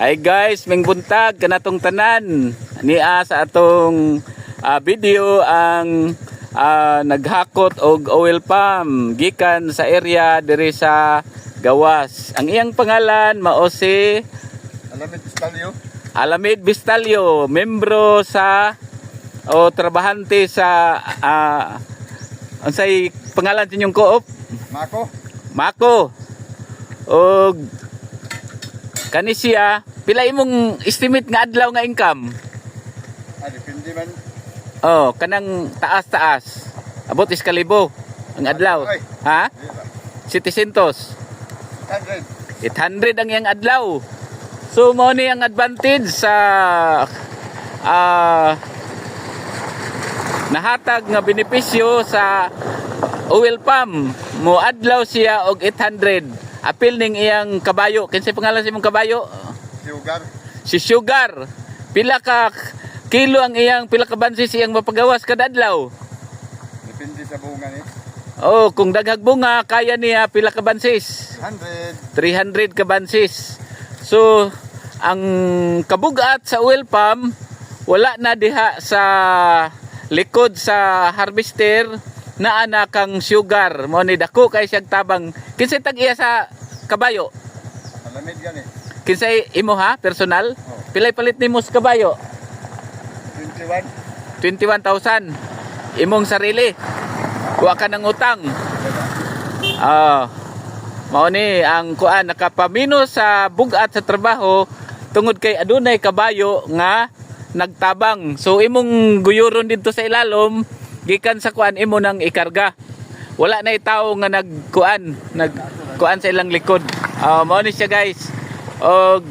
Hi guys, ming buntag kanatong tanan. Niya sa atong video ang naghakot og oil palm gikan sa area diri sa Gawas. Ang iyang pangalan mao si Alamid Bistalyo. Alamid Bistalyo, membro sa o trabahante sa unsay pangalan ninyong co-op? Mako. Og kani siya, pila imong estimate nga adlaw nga income? Depende man. Oh, kanang taas-taas. Abot is kalibo ang adlaw. Ha? 700. 800 ang iyang adlaw. So mo ni ang advantage sa nahatag nga benepisyo sa oil palm. Mo adlaw siya og 800. Apil ning iyang kabayo. Kinsay pangalan sa imong kabayo? Sugar. Si Sugar. Pila ka kilo ang iyang, pila ka bansis iyang mapagawas kada adlaw? Depende sa bunga ni. Oh, kung daghag bunga kaya niya pila ka bansis? 100. 300 ka bansis. So ang kabugat sa oil palm wala na diha sa likod sa harvester na anakang sugar. Mo ni dako kay siyang tabang. Kinsay tag iya sa kabayo? Alamid gani. Kinsay imo ha, personal? Oh. Pilay palit nimo sa kabayo? 21. 21,000. Imong sarili. Wa ka ng utang. Mao ni ang kuan nakapamino sa bugat sa trabaho tungod kay adunay kabayo nga nagtabang. So imong guyuron dito sa ilalom gikan sa kuan imo nang ikarga. Wala na tawo nga nagkuan sa ilang likod. Mao ni siya guys. Og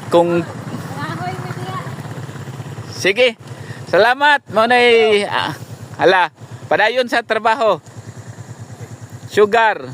kung sige. Salamat. Mao nay hala, padayon sa trabaho. Sugar.